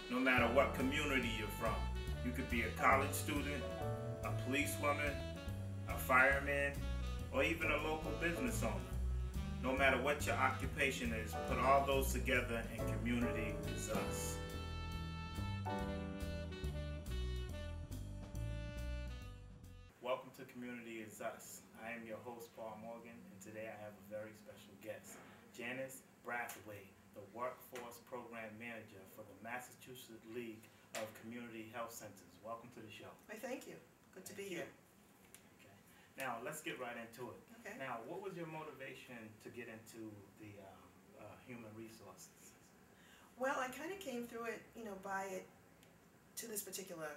no matter what community you're from. You could be a college student, a policewoman, a fireman, or even a local business owner. No matter what your occupation is, put all those together and community is us. Welcome to Community is Us. I am your host, Paul Morgan, and today I have a very special guest, Janice Brathwaite, the Workforce Program Manager for the Massachusetts League of Community Health Centers. Welcome to the show. Why, thank you. Good to be here. Okay. Now, let's get right into it. Okay. Now, what was your motivation to get into the human resources? Well, I kind of came through it, by it to this particular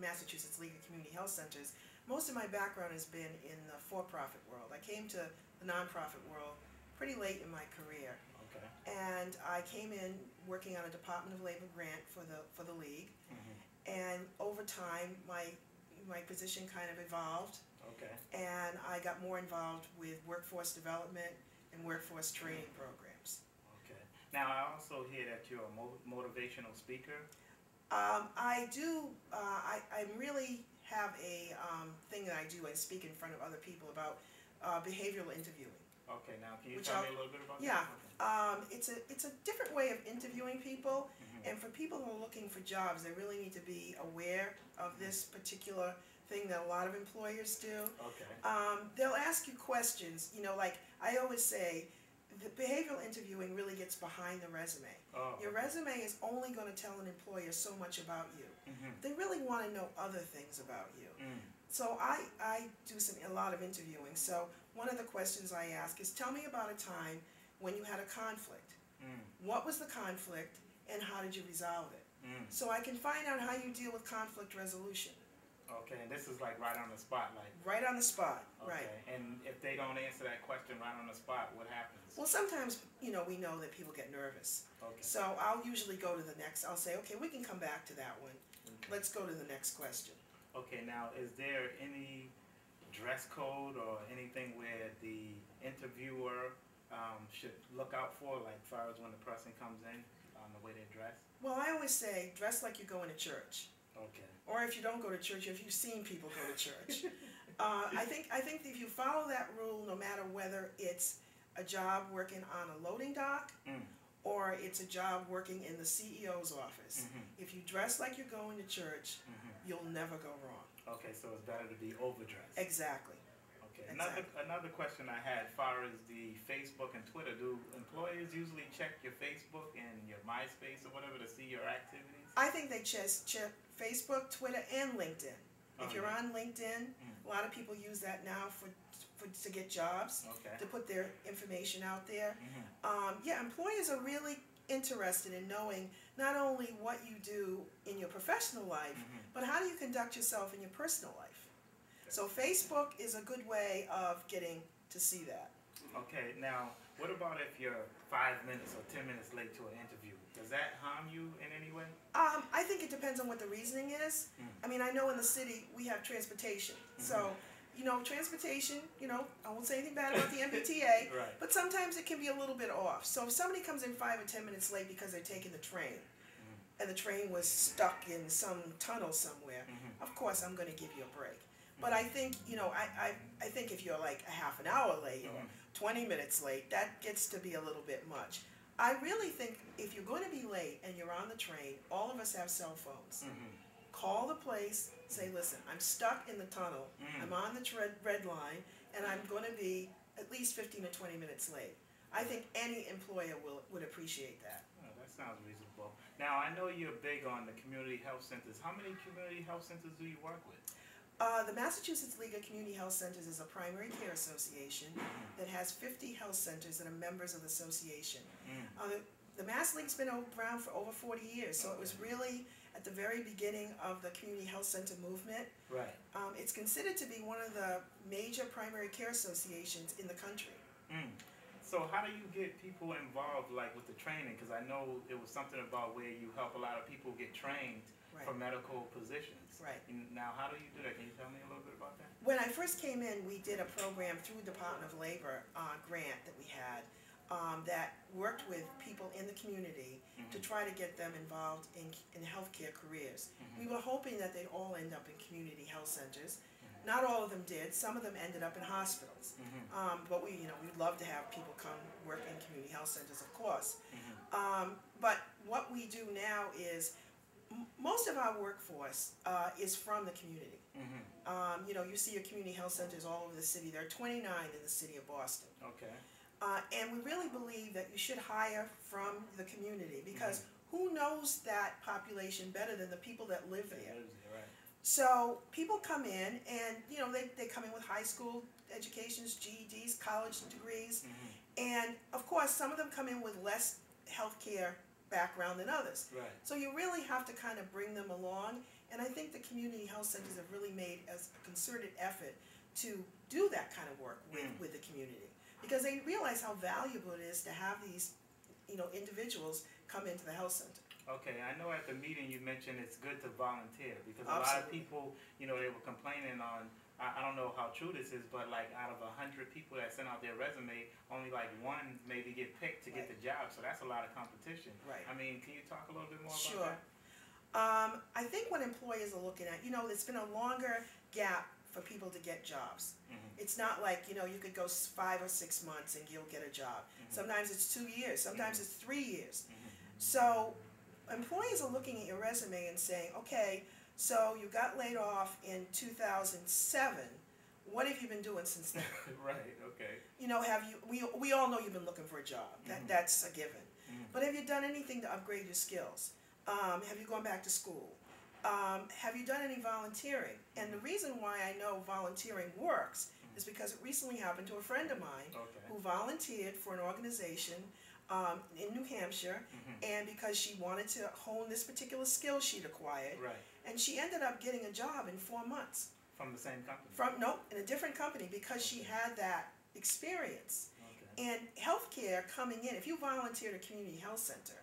Massachusetts League of Community Health Centers. Most of my background has been in the for-profit world. I came to the nonprofit world pretty late in my career. Okay. And I came in working on a Department of Labor grant for the league. Mm-hmm. And over time, my position kind of evolved. Okay. And I got more involved with workforce development and workforce training programs. Okay. Now, I also hear that you're a motivational speaker. I do. I really have a thing that I do. I speak in front of other people about behavioral interviewing. Okay. Now, can you tell me a little bit about that? Yeah. Okay. It's a different way of interviewing people, Mm-hmm. and for people who are looking for jobs, they really need to be aware of this particular thing that a lot of employers do. Okay. They'll ask you questions. Like I always say, the behavioral interviewing really gets behind the resume. Oh, Your okay. resume is only going to tell an employer so much about you. Mm-hmm. They really want to know other things about you. Mm. So I do a lot of interviewing. So one of the questions I ask is, tell me about a time when you had a conflict. Mm. What was the conflict and how did you resolve it? Mm. So I can find out how you deal with conflict resolution. Okay, and this is like right on the spot, like. Right on the spot, Okay. right. And if they don't answer that question right on the spot, what happens? Well, sometimes, we know that people get nervous. Okay. So I'll usually go to the next, I'll say, okay, we can come back to that one. Okay. Let's go to the next question. Okay, now, is there any dress code or anything where the interviewer should look out for, like as far as when the person comes in, the way they dress? Well, I always say, dress like you're going to church. Okay. Or if you don't go to church, if you've seen people go to church. I think if you follow that rule, no matter whether it's a job working on a loading dock Mm. or it's a job working in the CEO's office, Mm-hmm. if you dress like you're going to church, Mm-hmm. you'll never go wrong. Okay, so it's better to be overdressed. Exactly. Okay. Exactly. Another question I had, as far as the Facebook and Twitter, do employers usually check your Facebook and your MySpace or whatever to see your activities? I think they check Facebook, Twitter, and LinkedIn. If you're on LinkedIn, a lot of people use that now to get jobs, Okay. to put their information out there. Mm-hmm. Yeah, employers are really interested in knowing not only what you do in your professional life, Mm-hmm. but how do you conduct yourself in your personal life. So Facebook is a good way of getting to see that. Okay, now, what about if you're 5 minutes or 10 minutes late to an interview? Does that harm you in any way? I think it depends on what the reasoning is. Mm. I mean, I know in the city we have transportation. So, transportation, I won't say anything bad about the MBTA, Right. but sometimes it can be a little bit off. So if somebody comes in 5 or 10 minutes late because they're taking the train, and the train was stuck in some tunnel somewhere, Mhm. of course I'm going to give you a break. But I think, I think if you're like a half an hour late or 20 minutes late, that gets to be a little bit much. I really think if you're going to be late and you're on the train, all of us have cell phones. Mm-hmm. Call the place, say, listen, I'm stuck in the tunnel, Mm. I'm on the red line, and I'm going to be at least 15 or 20 minutes late. I think any employer would appreciate that. Oh, that sounds reasonable. Now, I know you're big on the community health centers. How many community health centers do you work with? The Massachusetts League of Community Health Centers is a primary care association that has 50 health centers that are members of the association. Mm. The Mass League's been around for over 40 years, so it was really at the very beginning of the community health center movement. Right. It's considered to be one of the major primary care associations in the country. Mm. So how do you get people involved, like with the training? Because I know it was something about where you help a lot of people get trained Right. for medical positions. Right. Now, how do you do that? Can you tell me a little bit about that? When I first came in, we did a program through Department of Labor grant that we had that worked with people in the community to try to get them involved in healthcare careers. We were hoping that they'd all end up in community health centers. Not all of them did. Some of them ended up in hospitals. But we'd love to have people come work in community health centers, of course. But what we do now is most of our workforce is from the community. You see your community health centers all over the city. There are 29 in the city of Boston. Okay. And we really believe that you should hire from the community because who knows that population better than the people that live there? Right. So people come in and, they come in with high school educations, GEDs, college degrees. And of course, some of them come in with less healthcare background than others. Right. So you really have to kind of bring them along. And I think the community health centers have really made a concerted effort to do that kind of work with the community. Because they realize how valuable it is to have these, individuals come into the health center. Okay, I know at the meeting you mentioned it's good to volunteer because a lot of people, they were complaining on, I don't know how true this is, but like out of 100 people that send out their resume, only like one maybe get picked to get the job. So that's a lot of competition. Right. I mean, can you talk a little bit more Sure. about that? I think what employers are looking at, it's been a longer gap for people to get jobs. It's not like, you could go 5 or 6 months and you'll get a job. Sometimes it's 2 years, sometimes it's 3 years. So employers are looking at your resume and saying, okay, so you got laid off in 2007. What have you been doing since then? Right, okay. We all know you've been looking for a job. That's a given. But have you done anything to upgrade your skills? Have you gone back to school? Have you done any volunteering? And the reason why I know volunteering works is because it recently happened to a friend of mine who volunteered for an organization in New Hampshire, and because she wanted to hone this particular skill she'd acquired, and she ended up getting a job in 4 months. From the same company? In a different company because she had that experience. Okay. And healthcare coming in, if you volunteer at a community health center,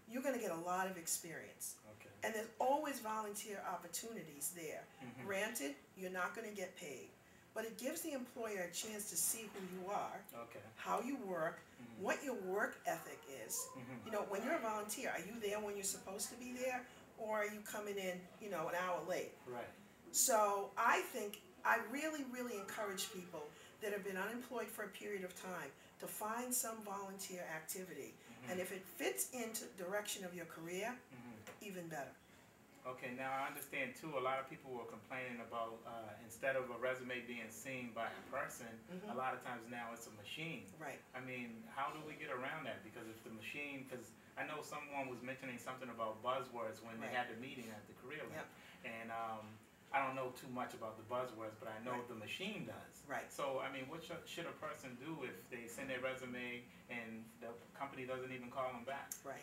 you're going to get a lot of experience. Okay. And there's always volunteer opportunities there. Granted, you're not going to get paid, but it gives the employer a chance to see who you are, how you work, what your work ethic is. When you're a volunteer, are you there when you're supposed to be there, or are you coming in, an hour late? Right. So I really, really encourage people that have been unemployed for a period of time to find some volunteer activity. And if it fits into the direction of your career, even better. Okay, now I understand too, a lot of people were complaining about instead of a resume being seen by a person, a lot of times now it's a machine. Right. I mean, how do we get around that? Because if the machine, because I know someone was mentioning something about buzzwords when they had the meeting at the career link. And I don't know too much about the buzzwords, but I know the machine does. Right. So, I mean, what should a person do if they send their resume and the company doesn't even call them back? Right.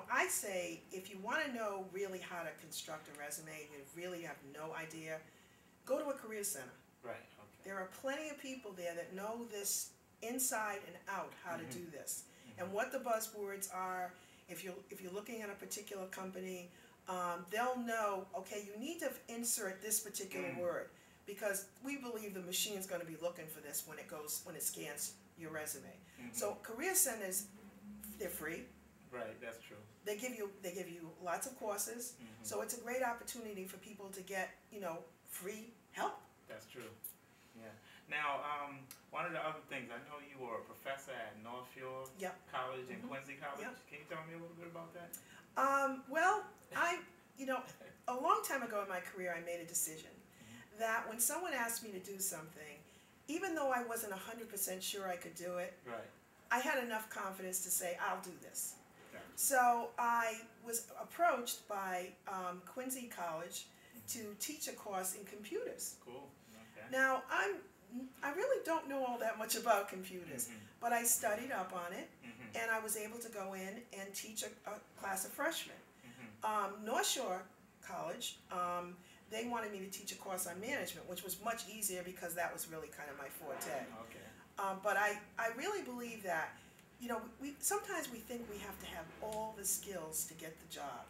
I say if you want to know really how to construct a resume and you really have no idea, go to a career center. Right, okay. There are plenty of people there that know this inside and out, how to do this. And what the buzzwords are, if you're looking at a particular company, they'll know, okay, you need to insert this particular word because we believe the machine's going to be looking for this when it scans your resume. So career centers, they're free. Right, that's true. They give you lots of courses, so it's a great opportunity for people to get free help. That's true. Yeah. Now, one of the other things, I know you were a professor at Northfield College and Quincy College. Can you tell me a little bit about that? Well, a long time ago in my career, I made a decision that when someone asked me to do something, even though I wasn't 100% sure I could do it, I had enough confidence to say, I'll do this. So I was approached by Quincy College to teach a course in computers. Cool. Okay. Now, I really don't know all that much about computers, but I studied up on it, and I was able to go in and teach a class of freshmen. North Shore College, they wanted me to teach a course on management, which was much easier because that was really kind of my forte. Okay. But I really believe that, sometimes we think we have to have all the skills to get the job,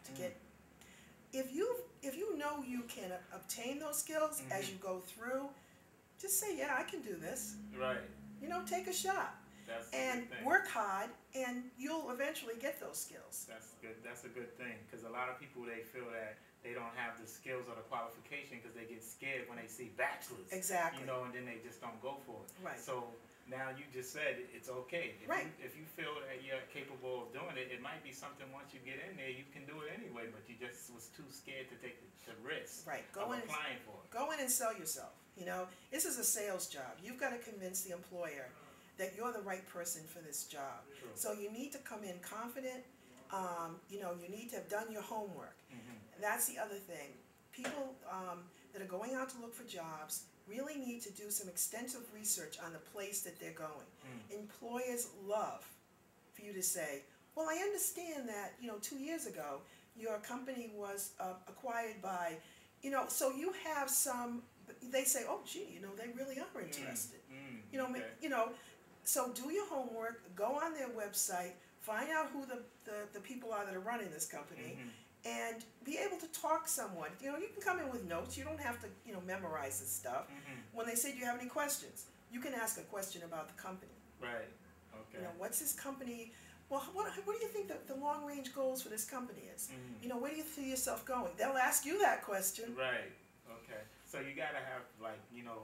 if you know you can obtain those skills as you go through, just say, yeah, I can do this. Right. Take a shot. That's a and good thing. work hard, and you'll eventually get those skills. That's good. That's a good thing, because a lot of people, they feel that they don't have the skills or the qualification because they get scared when they see bachelors. Exactly. You know, and then they just don't go for it. Right. So now you just said it's okay. Right. If you feel that you're capable of doing it, it might be something once you get in there you can do it anyway, but you just was too scared to take the risk Right. of applying for it. Go in and sell yourself. You know, this is a sales job. You've got to convince the employer that you're the right person for this job. True. So you need to come in confident. You know, you need to have done your homework. Mm-hmm. That's the other thing. People that are going out to look for jobs really need to do some extensive research on the place that they're going. Employers love for you to say, well, I understand that, you know, 2 years ago, your company was acquired by, you know, so you have some, they say, oh, gee, you know, they really are interested. You know, Okay. you know, so do your homework, go on their website, find out who the people are that are running this company, and be able to talk somewhat. You know, you can come in with notes. You don't have to, you know, memorize this stuff. When they say, do you have any questions? You can ask a question about the company. Right. Okay. You know, what's this company? Well, what do you think the long range goals for this company is? You know, where do you see yourself going? They'll ask you that question. Right. Okay. So you gotta have, like, you know,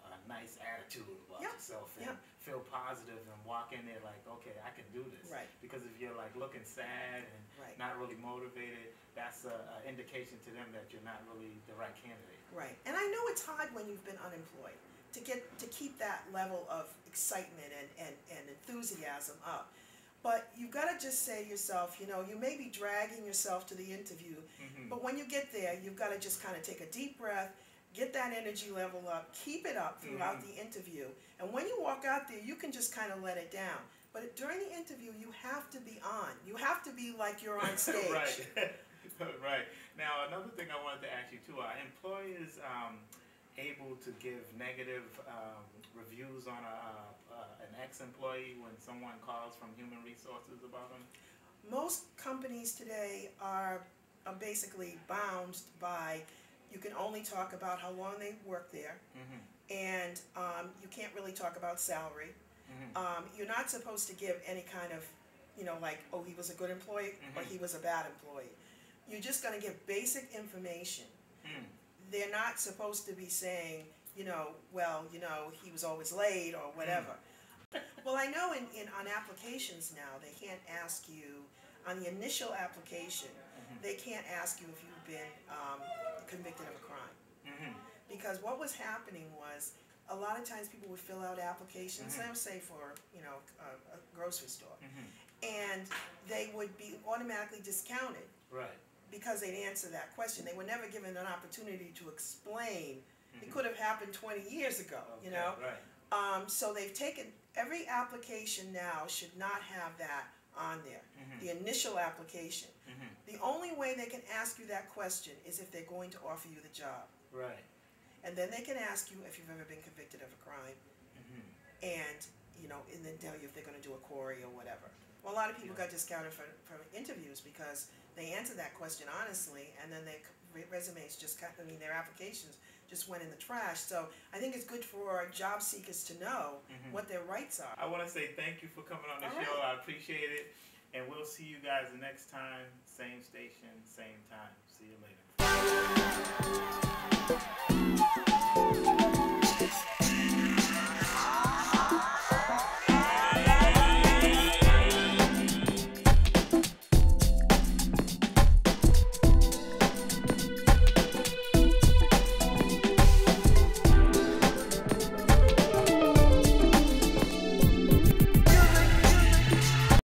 a nice attitude about yourself and feel positive and walk in there like, okay, I can do this. Right. Because if you're like looking sad and not really motivated, that's an indication to them that you're not really the right candidate. Right. And I know it's hard when you've been unemployed to keep that level of excitement and enthusiasm up. But you've got to just say to yourself, you know, you may be dragging yourself to the interview, but when you get there, you've got to just kind of take a deep breath, get that energy level up, keep it up throughout the interview. And when you walk out there, you can just kind of let it down. But during the interview, you have to be on. You have to be like you're on stage. Right. Right. Now, another thing I wanted to ask you too, are employers able to give negative reviews on an ex-employee when someone calls from human resources about them? Most companies today are basically bound by, you can only talk about how long they worked there, and you can't really talk about salary. You're not supposed to give any kind of, you know, like, oh, he was a good employee or he was a bad employee. You're just going to give basic information. They're not supposed to be saying, you know, well, you know, he was always late or whatever. Well, I know on applications now, they can't ask you, on the initial application, they can't ask you if you've been convicted of a crime. Because what was happening was, a lot of times people would fill out applications, let's say for, you know, a grocery store, and they would be automatically discounted. Right. Because they'd answer that question. They were never given an opportunity to explain. It could have happened 20 years ago, you know? Right. So they've taken, every application now should not have that on there. The initial application. The only way they can ask you that question is if they're going to offer you the job. Right. And then they can ask you if you've ever been convicted of a crime. And, you know, and then tell you if they're going to do a query or whatever. Well, a lot of people got discounted for interviews because they answered that question honestly, and then their resumes just got, I mean, their applications just went in the trash. So I think it's good for job seekers to know what their rights are. I want to say thank you for coming on the All show. right. I appreciate it. And we'll see you guys the next time, same station, same time. See you later.